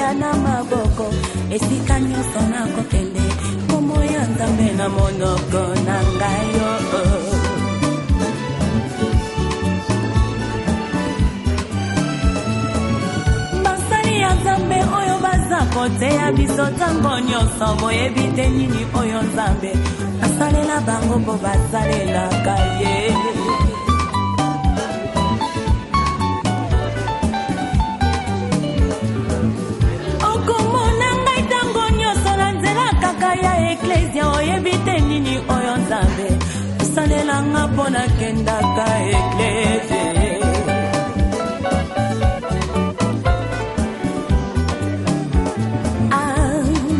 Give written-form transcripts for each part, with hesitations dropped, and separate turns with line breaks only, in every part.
kopesa na maboko esika nyonso nakokende kombo ya Nzambe na monoko na ngai yo. Basali ya Nzambe oyo baza koteya biso ntango nyonso boyebi te nini oyo Nzambe asalela bango mpo basalelaka ye. Oyebi te nini oyo Nzambe asalelanga mpo nakendaka ekleze.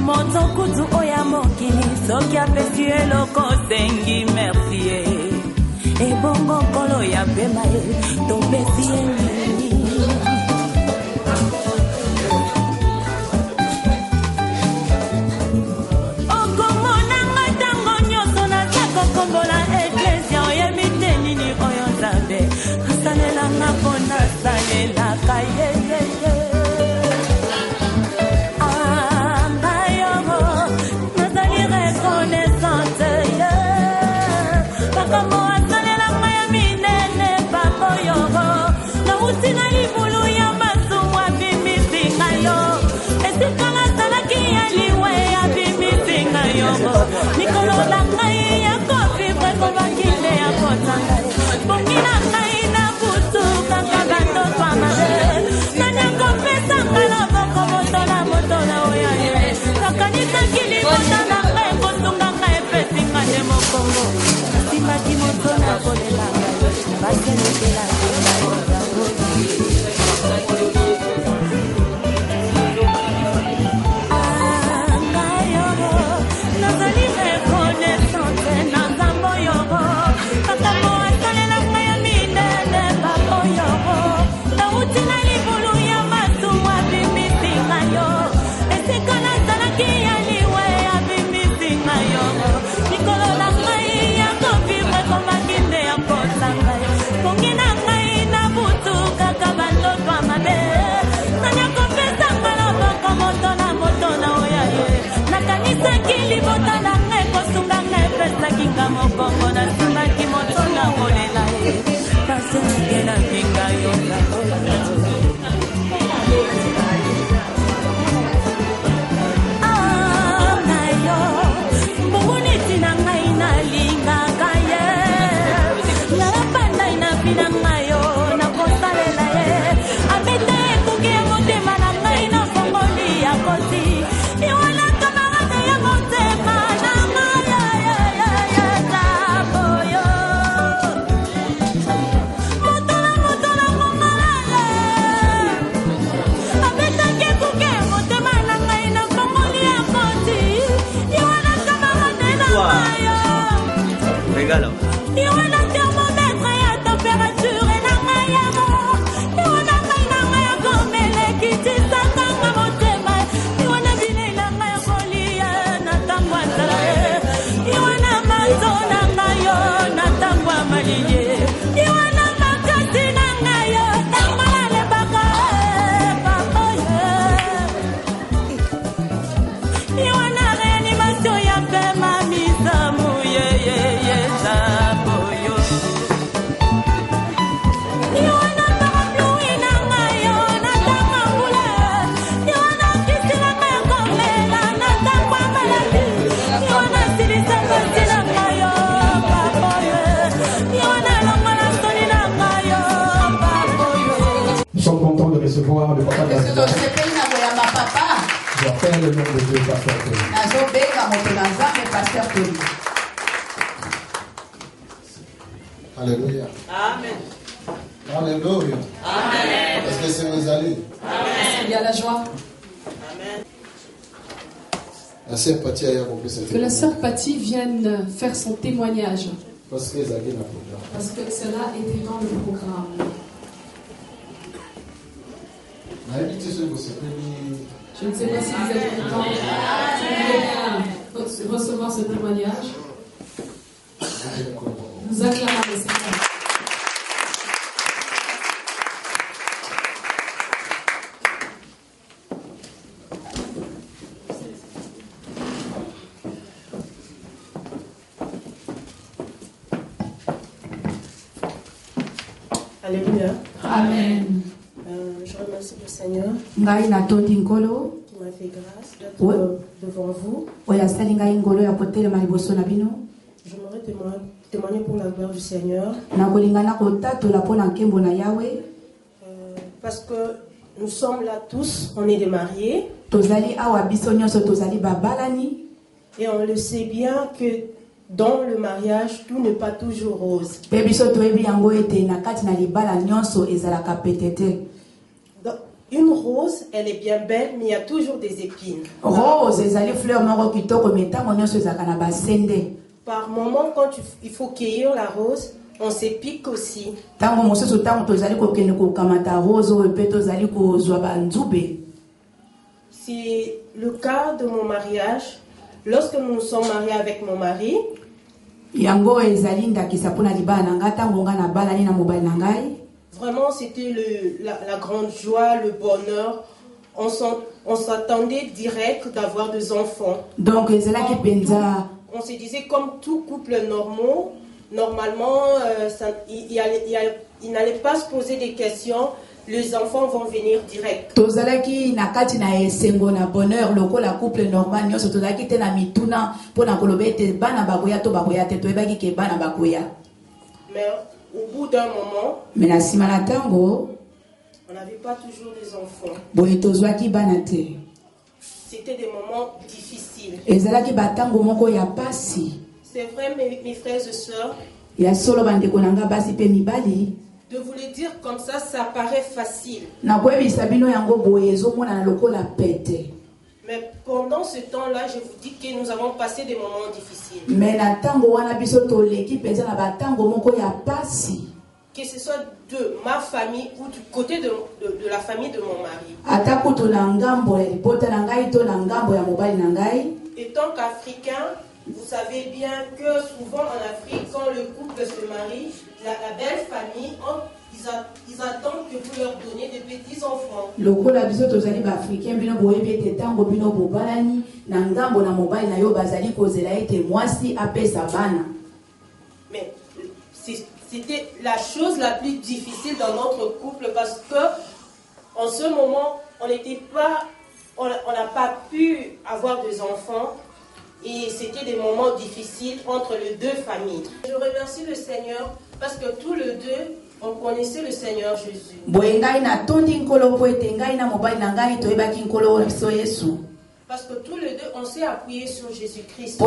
Moto kutu oya mokili soki apesi eloko sengi merci ye. Ebongo nkolo ya pema ye topesi ye nini. Kombola eklesia oyebi te nini oyo Nzambe asalelanga mpo nasalelaka ye. Ngayo nazali reconnaissante ye. Makambo asalelanga ya minene bakoyogo nauti na libulu ya masumu abimisinga yo. Esika nazalaki ya liwe abimisinga yo. Mikolo na ngai ya bakinde ya kotanga bongina ngai na butu kaka bato pamade nanya kopesa ngala boko motola oya ye nakanisa kili motana ngai kotunga ngai pesi ngane mokongo simaki motona kolela ngai bakenekela mokongo na simaki motona kolela ye pasenge na pinga yo nayo mbongoneti na ngai nalingaka ye nalapandai na bina ngayo nakosalela ye abete ekoki ya motema na ngai na fongoli ya kosi iwana kamarade ya motema na
regalo.
Iwana thermomètre ya température na ngai ya mo. Iwana ngai na ngai ya komele kitisaka nga motema. Iwana bilei na ngai ya kolia na ntango ya nzala. Iwana maso na ngai yo na ntango ya maliye. Iwana makasi na ngai yo ntango nalebaka papa ye. Iwana réanimation ya pema misamu ye.
Nous sommes contents de recevoir le papa de la Zimbabwe. Je appelle le nom de Dieu, Pasteur Tony.
Alléluia.
Amen.
Alléluia.
Amen.
Est-ce que c'est vous allez?
Amen.
Il y a la joie.
Amen.
La sœur Patti a compris cette
Que la sœur Patti vienne faire son témoignage.
Parce que
cela était dans le programme. Je ne sais pas si vous êtes content de recevoir ce témoignage. Nous acclamons le Seigneur.
Alléluia.
Amen.
Je remercie le Seigneur
Ngai na tondi nkolo.
qui m'a fait grâce d'être
Oui.
devant vous.
Oya sali ngai ngolo ya kotelema liboso na bino.
J'aimerais témoigner pour la gloire du Seigneur.
Na kolingana kotatola pona nkembo na Yahweh.
Parce que nous sommes là tous, on est des mariés.
Tozali awa biso nyonso tozali babalani.
Et on le sait bien que dans le mariage, tout n'est pas toujours rose.
Pe biso toyebi yango ete na kati na libala nyonso ezalaka petete.
Une rose, elle est bien belle, mais il y a toujours des épines.
Rose ezali fleur moko kitoko metango nyonso ezalaka na basende.
Par moment, quand il faut cueillir la rose, on s'épique aussi.
Tango mosusu tango tozali kokende kokamata rose oyo pe tozali kozwa banzube.
C'est le cas de mon mariage. Lorsque nous nous sommes mariés avec mon mari,
Yango ezali ndakisa pona libala na ngai tango nga na balani na mobali na ngai.
vraiment c'était la grande joie, le bonheur. On s'attendait direct d'avoir des enfants.
Donc ezalaki penza
On se disait comme tout couple normalement il n'allait pas se poser des questions. Les enfants vont venir direct.
tozalaki na kati na esengo na bonheur lokola couple normal nyonso tozalaki te na mituna pona koloba ete bana bakoya to bakoya te toyebaki ke bana bakoya.
Mais au bout d'un moment,
Me na nsima na ntango
on n'avait pas toujours des enfants.
boye tozwaki bana te.
C'était des moments difficiles.
Ezalaki batango moko ya pasi
C'est vrai, mes frères et sœurs,
ya solo bandeko na nga basi pe mibali.
de vous le dire comme ça paraît facile.
Na koyebisa bino yango boye ezomonana lokola pete.
Mais pendant ce temps-là, je vous dis que nous avons passé des moments difficiles.
Me na ntango wana biso toleki penza na batango moko ya pasi.
Que ce soit de ma famille ou du côté de la famille de mon mari.
Ata kutu na ngambo ya libota na ngai to na ngambo ya mobali na ngai.
Et tant qu'Africain, vous savez bien que souvent en Afrique, quand le couple se marie, la belle famille, ils attendent que vous leur donniez des petits enfants.
Lokola biso tozali ba africain bino boyebi ete tango bino bobalani na ngambo na mobali na yo bazali kozela ete mwasi apesa bana.
Mais c'était la chose la plus difficile dans notre couple parce que en ce moment, on n'a pas pu avoir des enfants. Et c'était des moments difficiles entre les deux familles. Je remercie le Seigneur parce que tous les deux, on connaissait le Seigneur Jésus. Parce que tous les deux, on s'est appuyé sur Jésus-Christ.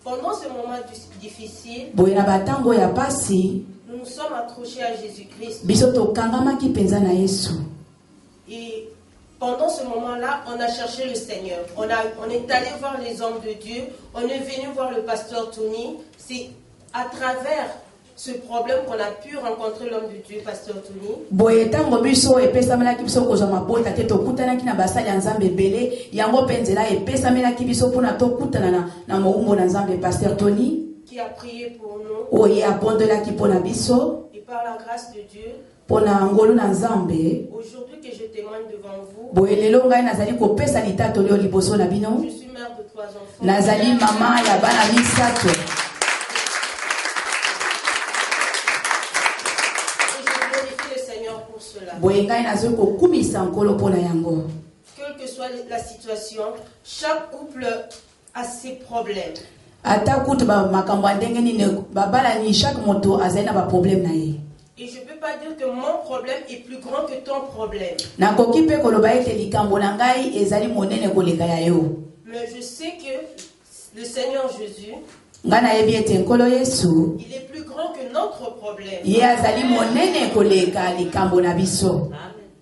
Pendant ce moment difficile, nous nous sommes accrochés à Jésus-Christ. Et pendant ce moment-là, on a cherché le Seigneur. On est allé voir les hommes de Dieu. On est venu voir le pasteur Tony. C'est à travers ce problème qu'on a pu rencontrer l'homme de Dieu, pasteur Tony. Qui a prié pour nous. Et par la grâce de Dieu, aujourd'hui que je témoigne devant vous, je suis mère de 3 enfants. Et je glorifie le Seigneur pour cela. Quelle que soit la situation, chaque couple a ses problèmes. Et je ne peux pas dire que mon problème est plus grand que ton problème. Mais je sais que le Seigneur Jésus, il est plus grand que notre problème.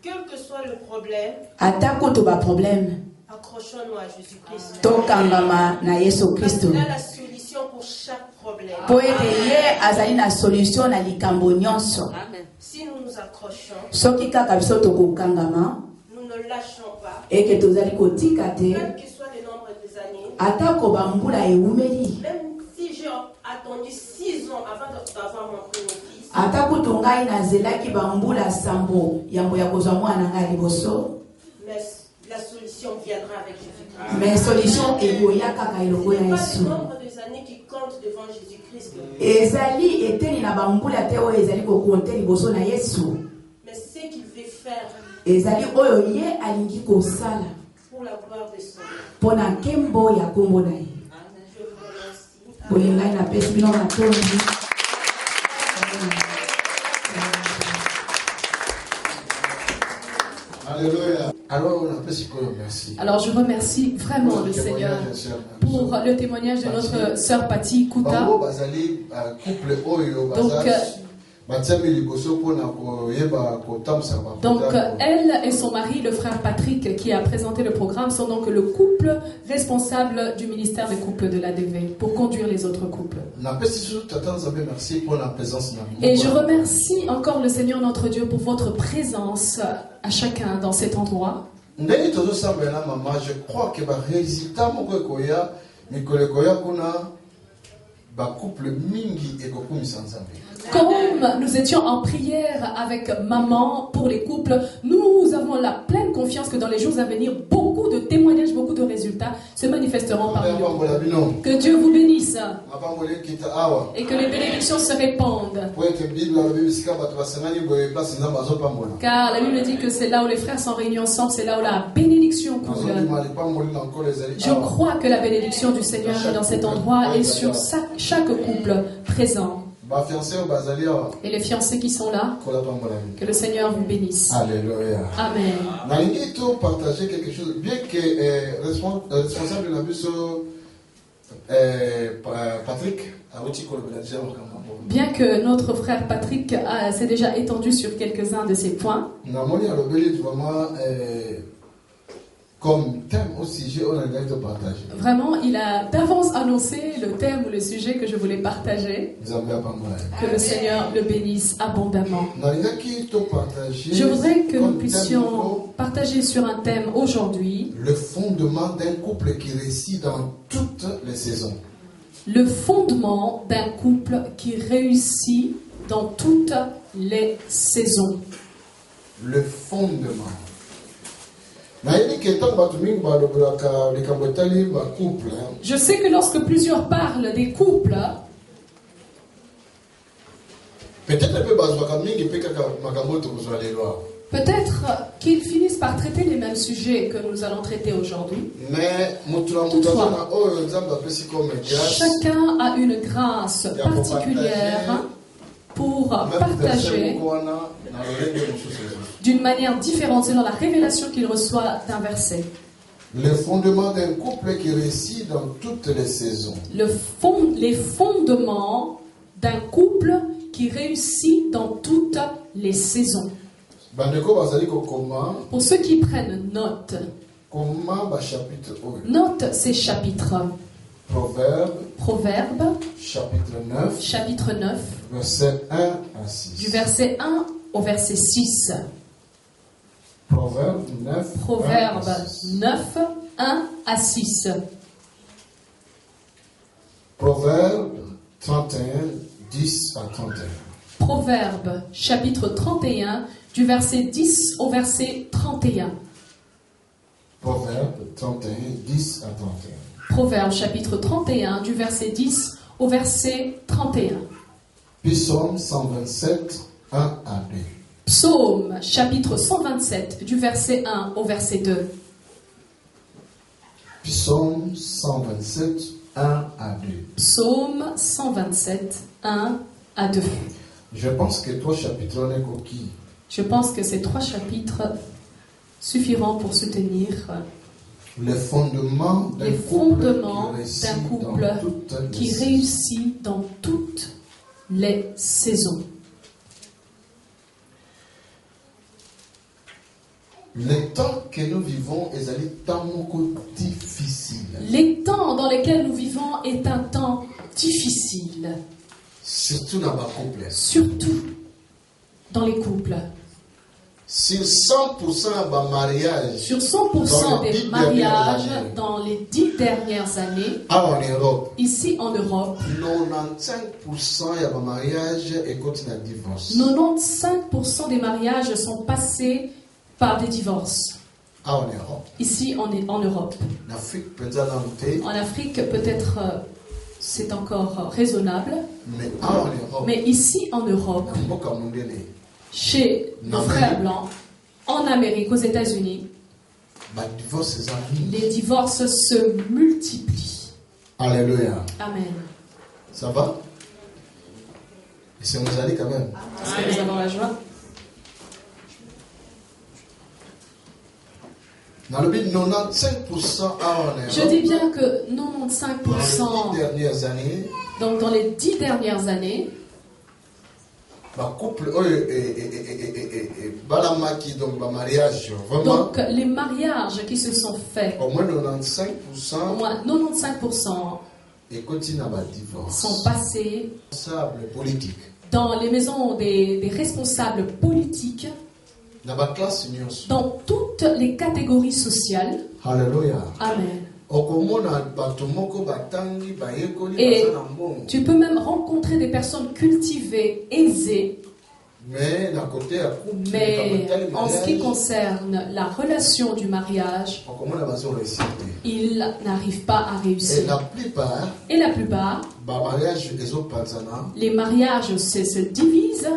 Quel que soit le problème, accrochons-nous à Jésus-Christ. Il a la solution pour chaque problème. Si nous nous accrochons, nous ne lâchons pas. Quel que soit le nombre des années, même si j'ai attendu 6 ans avant d'avoir mon premier fils, mais la solution viendra avec Jésus-Christ. Ce n'est pas le nombre des années qui compte devant Jésus-Christ.
Ezali eteni na bambula te oyo ezali kokonte liboso na Yesu.
Mais ce qu'il veut faire
Ezali oyo ye alingi kosala
pour la gloire de son nom.
pona nkembo ya kombo na ye.
Je vous remercie.
Bolingai na pesi bino matondi.
Alléluia. Alors, on appelle ce qu'on remercie.
Alors je remercie vraiment le Seigneur pour le témoignage de notre sœur Pati Kuta. Donc elle et son mari, le frère Patrick, qui a présenté le programme, sont donc le couple responsable du ministère des couples de l'ADV pour conduire les autres couples. Et je remercie encore le Seigneur notre Dieu pour votre présence à chacun dans cet endroit.
Je crois que le résultat
comme nous étions en prière avec maman pour les couples, nous avons la pleine confiance que dans les jours à venir, beaucoup de témoignages, beaucoup de résultats se manifesteront parmi nous. Que Dieu vous bénisse et que les bénédictions se répandent. Car la Bible dit que c'est là où les frères sont réunis ensemble, c'est là où la bénédiction coule. Je crois que la bénédiction du Seigneur est dans cet endroit et sur chaque couple présent. Et les fiancés qui sont là, que le Seigneur vous bénisse.
Alléluia.
Amen.
Je vais partager quelque chose. Bien que responsable de la bus, Patrick,
bien que notre frère Patrick s'est déjà étendu sur quelques-uns de ces points,
comme thème au sujet, on a envie de partager.
Vraiment, il a d'avance annoncé le thème ou le sujet que je voulais partager. Que le Seigneur le bénisse abondamment. Je voudrais que nous puissions partager sur un thème aujourd'hui.
Le fondement d'un couple qui réussit dans toutes les saisons.
Le fondement d'un couple qui réussit dans toutes les saisons.
Le fondement.
Je sais que lorsque plusieurs parlent des couples, peut-être qu'ils finissent par traiter les mêmes sujets que nous allons traiter aujourd'hui. Toutefois, chacun a une grâce particulière pour partager d'une manière différente selon la révélation qu'il reçoit d'un verset.
Le fondement d'un couple qui réussit dans toutes les saisons.
Les fondements d'un couple qui réussit dans toutes les saisons. Pour ceux qui prennent note, note ces chapitres. Proverbe, chapitre 9,
verset 1 à 6.
Du verset 1 au verset 6.
Proverbe
9, 1 à 6.
Proverbe 31, 10 à 31.
Proverbe, chapitre 31, du verset 10 au verset 31.
Proverbe 31, 10 à 31.
Proverbe, chapitre 31, du verset 10 au verset 31.
Psaume 127, 1 à 2.
Psaume, chapitre 127, du verset 1 au verset 2.
Psaume 127, 1 à 2.
Psaume 127, 1 à 2.
Je pense que trois chapitres n'est coquille.
Je pense que ces trois chapitres suffiront pour soutenir
les fondements d'un couple
qui réussit dans toutes les saisons.
Les temps que nous vivons est un temps difficile.
Les temps dans lesquels nous vivons est un temps difficile.
Surtout dans les couples.
Surtout dans les couples.
Sur 100%
des mariages dans les 10 dernières années,
en Europe,
ici en Europe,
95% des mariages sont en divorce.
95% des mariages sont passés par des divorces.
En Europe.
Ici en Europe. En Afrique peut-être c'est encore raisonnable. Mais ici en Europe, chez nos frères blancs, en Amérique, aux États-Unis, les divorces se multiplient.
Alléluia.
Amen.
Ça va? Et c'est vous allez quand même.
Est-ce que nous avons la joie? Je dis bien que 95% donc dans les 10 dernières années,
donc
les mariages qui se sont faits, au moins 95% sont passés dans les maisons des responsables politiques, dans toutes les catégories sociales.
Alléluia.
Amen. Et tu peux même rencontrer des personnes cultivées, aisées, mais en ce qui concerne la relation du mariage, ils n'arrivent pas à réussir. Et la plupart, les mariages se divisent.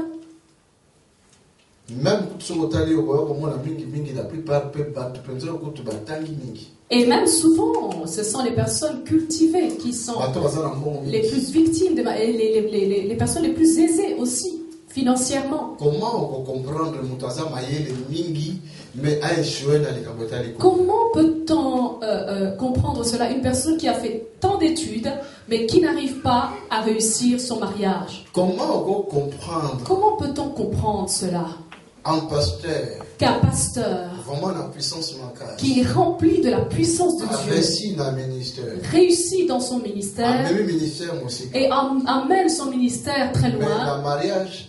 Et même souvent, ce sont les personnes cultivées qui sont les plus victimes, les personnes les plus aisées aussi, financièrement. Comment peut-on comprendre cela? Une personne qui a fait tant d'études, mais qui n'arrive pas à réussir son mariage. Comment peut-on comprendre cela? Qu'un pasteur qui est rempli de la puissance de Dieu réussit dans son ministère et amène son ministère très loin,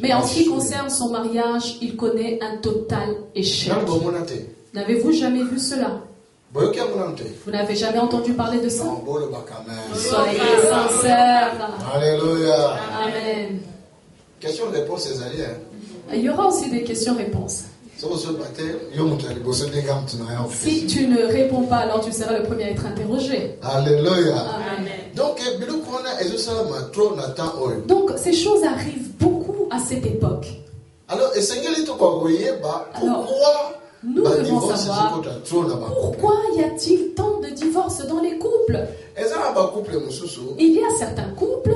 mais en ce qui concerne son mariage, il connaît un total échec. N'avez-vous jamais vu cela? Vous n'avez jamais entendu parler de ça? Soyez sincères.
Alléluia.
Amen.
Question-réponse, les alliés.
Il y aura aussi des questions-réponses. Si tu ne réponds pas, alors tu seras le premier à être interrogé.
Alléluia.
Amen.
Donc,
ces choses arrivent beaucoup à cette époque.
Alors
nous devons savoir pourquoi y a-t-il tant de divorces dans les couples. Il y a certains couples.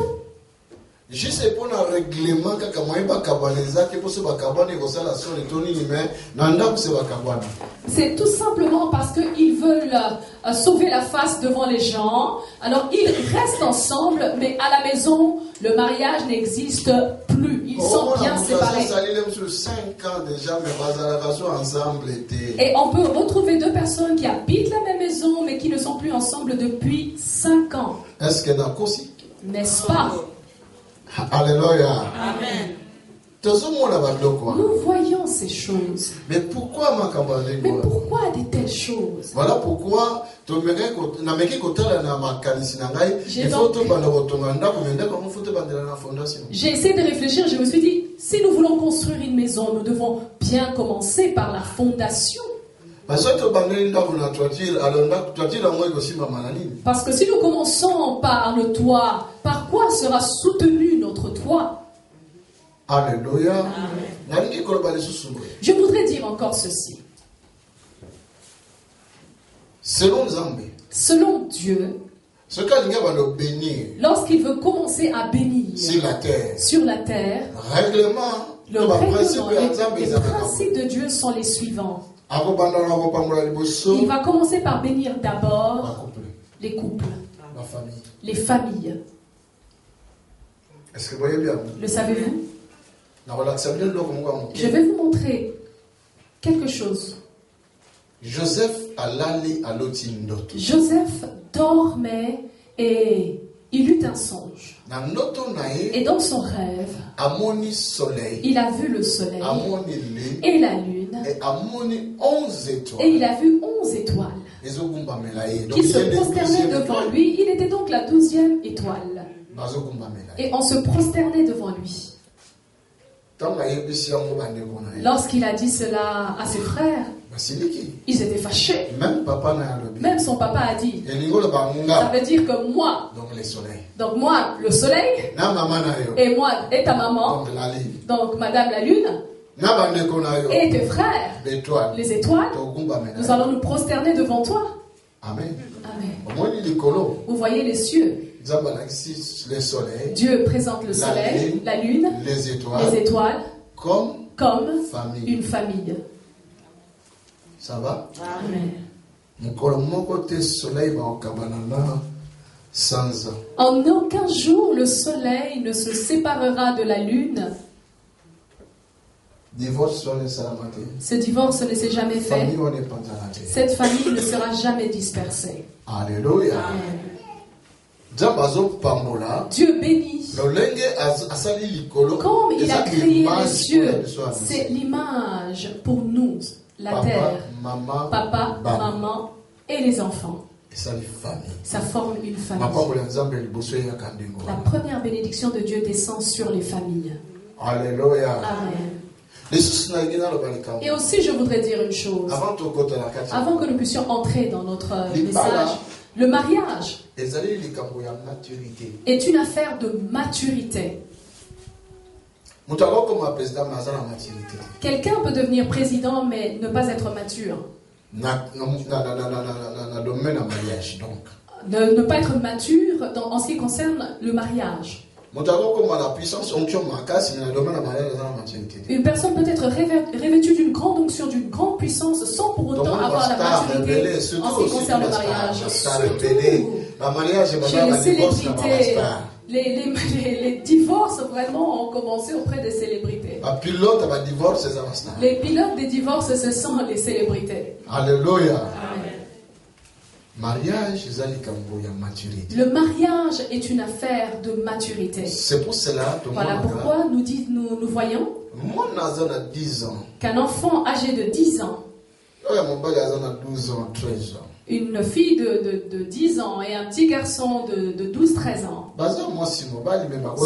Juste pour un règlement,
c'est tout simplement parce qu'ils veulent sauver la face devant les gens. Alors ils restent ensemble, mais à la maison, le mariage n'existe plus. Ils sont bien séparés. Et on peut retrouver deux personnes qui habitent la même maison, mais qui ne sont plus ensemble depuis 5 ans. N'est-ce pas?
Alléluia.
Amen.
Nous
voyons ces choses.
Mais pourquoi
de telles choses?
Voilà pourquoi
j'ai essayé de réfléchir, je me suis dit, si nous voulons construire une maison, nous devons bien commencer par la fondation. Parce que si nous commençons par le toit, par quoi sera soutenu notre toit?
Alléluia.
Je voudrais dire encore ceci. Selon Dieu, lorsqu'il veut commencer à bénir sur la terre, le règlement, les principes de Dieu sont les suivants. Il va commencer par bénir d'abord les couples, les familles.
Est-ce que vous voyez bien?
Le savez-vous? Je vais vous montrer quelque chose.
Joseph
dormait et il eut un songe. Et dans son rêve, il a vu le soleil et la lune. Et il a vu 11 étoiles qui se prosternaient devant lui. Il était donc la 12e étoile. Et on se prosternait devant lui. Lorsqu'il a dit cela à ses frères, Ils étaient fâchés.
Même
son papa a dit, ça veut dire que moi, donc moi, le soleil, et moi, et ta maman, donc Madame la Lune, et tes frères, les étoiles, nous allons nous prosterner devant toi.
Amen.
Amen. Vous voyez les cieux. Dieu présente le soleil, la lune, les étoiles comme une famille.
Ça va?
Amen.
Sans
en aucun jour le soleil ne se séparera de la lune. Ce divorce ne s'est jamais fait. Cette famille ne sera jamais dispersée.
Alléluia.
Dieu bénit. Comme il a créé les cieux, c'est l'image pour nous, la terre. Papa, maman et les enfants. Ça forme une famille. La première bénédiction de Dieu descend sur les familles.
Alléluia.
Amen. Et aussi, je voudrais dire une chose. Avant que nous puissions entrer dans notre message, le mariage est une affaire de maturité. Quelqu'un peut devenir président mais ne pas être mature. Ne pas être mature en ce qui concerne le mariage. Une personne peut être revêtue d'une grande onction, d'une grande puissance, sans pour autant avoir la maturité en ce qui concerne le mariage. Surtout chez les célébrités, les divorces vraiment ont commencé auprès des célébrités. Les pilotes des divorces, ce sont les célébrités.
Alléluia.
Amen.
Le
mariage est une affaire de maturité.
C'est pour cela.
Voilà pourquoi nous voyons qu'un enfant âgé de 10 ans, une fille de 10 ans et un petit garçon de 12-13 ans,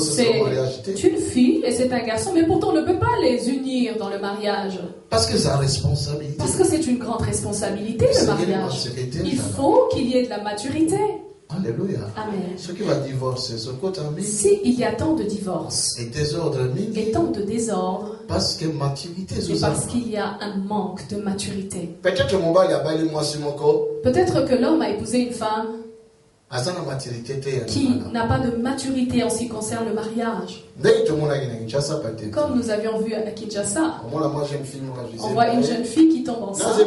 c'est une fille et c'est un garçon, mais pourtant on ne peut pas les unir dans le mariage.
Parce que c'est une responsabilité.
Parce que c'est une grande responsabilité, le mariage. Il faut qu'il y ait de la maturité.
Alléluia.
Amen.
Ce qui va divorcer,
si il y a tant de divorces et tant de désordre,
parce que maturité,
c'est parce qu'il y a un manque de maturité.
Peut-être
que l'homme a épousé une femme qui n'a pas de maturité en ce qui concerne le mariage. Comme nous avions vu à Kinshasa, on voit une jeune fille qui tombe enceinte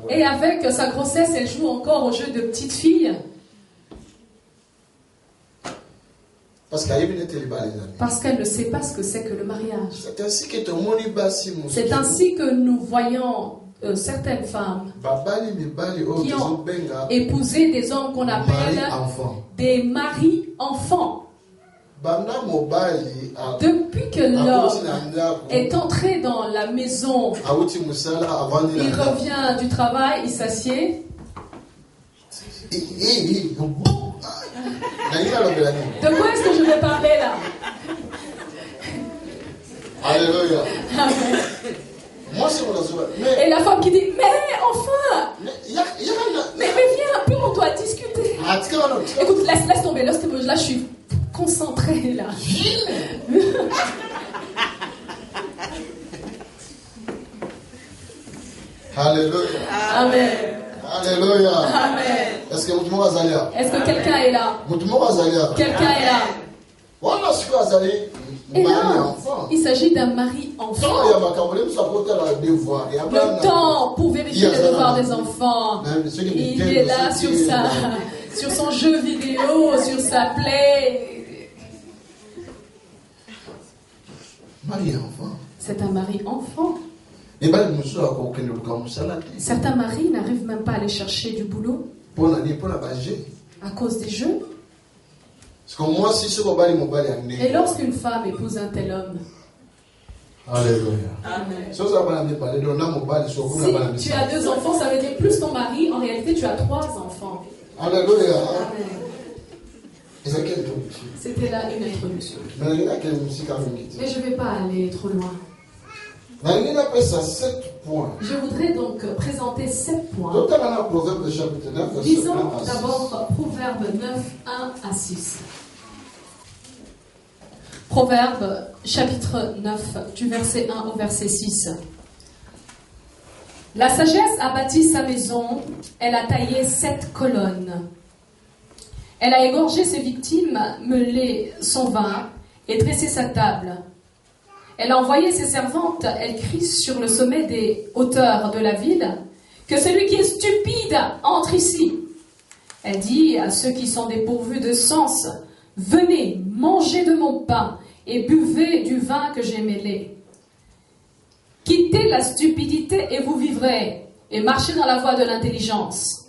et avec sa grossesse, elle joue encore au jeu de petite fille. Parce qu'elle ne sait pas ce que c'est que le mariage. C'est ainsi que nous voyons certaines femmes qui ont épousé des hommes qu'on appelle des maris-enfants. Depuis que l'homme est entré dans la maison, il revient du travail, il s'assied. De quoi est-ce que je vais parler là?
Alléluia.
Amen. Et la femme qui dit, mais enfin, mais viens un peu, on doit discuter. Écoute, laisse tomber, là je suis concentrée là.
Alléluia.
Amen.
Alléluia.
Amen.
Est-ce que
quelqu'un est là? Quelqu'un est là? Et là, il s'agit d'un mari-enfant. Le temps pour vérifier les devoirs des enfants. Il est là sur son jeu vidéo, sur sa play. C'est un mari-enfant. Certains maris n'arrivent même pas à aller chercher du boulot à cause des jeux. Et lorsqu'une femme épouse un tel homme,
Alléluia.
Amen.
Si
tu as 2 enfants, ça veut dire plus ton mari, en réalité tu as 3 enfants.
Alléluia.
Amen. C'était là une introduction. Mais je ne vais pas aller trop loin. Je voudrais donc présenter 7 points. Lisons d'abord Proverbe 9, 1 à 6. Proverbe chapitre 9, du verset 1 au verset 6. La sagesse a bâti sa maison, elle a taillé 7 colonnes. Elle a égorgé ses victimes, meulé son vin et dressé sa table. Elle a envoyé ses servantes, elle crie sur le sommet des hauteurs de la ville, que celui qui est stupide entre ici. Elle dit à ceux qui sont dépourvus de sens, venez, mangez de mon pain et buvez du vin que j'ai mêlé. Quittez la stupidité et vous vivrez, et marchez dans la voie de l'intelligence.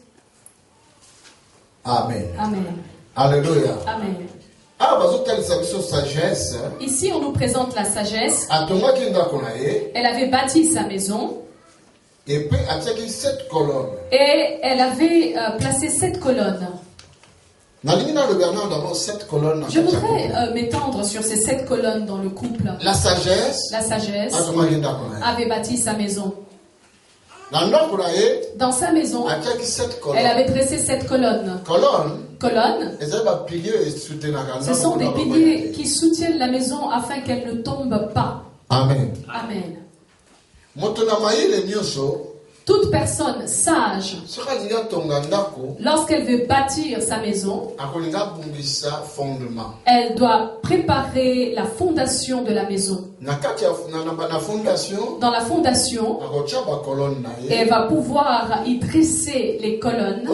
Amen.
Amen.
Alléluia.
Amen. Ici, on nous présente la sagesse. Elle avait bâti sa maison. Et elle avait placé 7 colonnes. Je voudrais m'étendre sur ces 7 colonnes dans le couple.
La sagesse
avait bâti sa maison. Dans sa maison, elle avait dressé 7 colonnes. Colonnes, ce sont des piliers qui soutiennent la maison afin qu'elle ne tombe pas.
Amen.
Amen. Toute personne sage, lorsqu'elle veut bâtir sa maison, elle doit préparer la fondation de la maison. Dans la fondation, elle va pouvoir y dresser les colonnes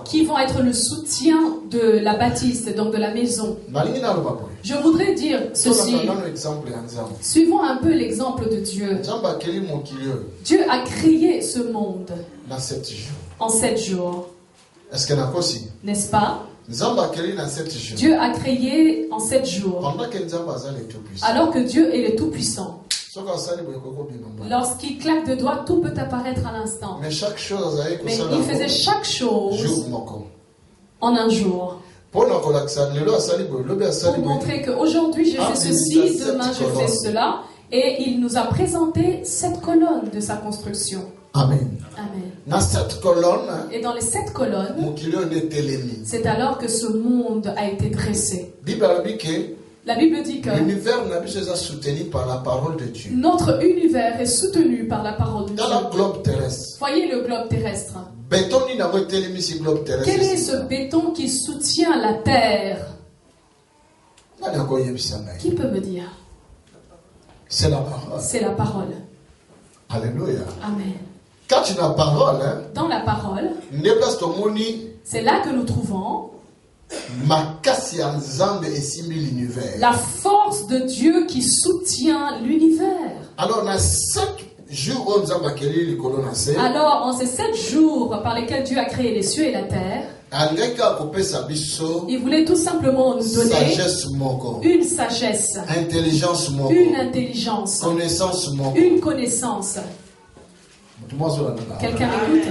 qui vont être le soutien de la bâtisse, donc de la maison. Je voudrais dire ceci. Suivons un peu l'exemple de Dieu. Dieu a créé ce monde en 7 jours. N'est-ce pas? Dieu a créé en 7 jours. Alors que Dieu est le Tout-Puissant. Lorsqu'il claque de doigts, tout peut apparaître à l'instant. Mais il faisait chaque chose en un jour. Pour montrer qu'aujourd'hui je fais ceci, demain je fais cela. Et il nous a présenté 7 colonnes de sa construction.
Amen.
Amen. Et dans les 7 colonnes, c'est alors que ce monde a été dressé. La Bible dit que
par la parole de Dieu.
Notre univers est soutenu par la parole de Dieu.
Dans le globe terrestre.
Voyez le globe terrestre. Quel est ce béton qui soutient la terre? Qui peut me dire?
C'est la parole.
C'est la parole.
Alléluia.
Amen.
Quand tu as la parole,
dans la parole, c'est là que nous trouvons la force de Dieu qui soutient l'univers. Alors, en ces 7 jours par lesquels Dieu a créé les cieux et la terre, il voulait tout simplement nous donner une sagesse, une intelligence, une connaissance. Quelqu'un écoute?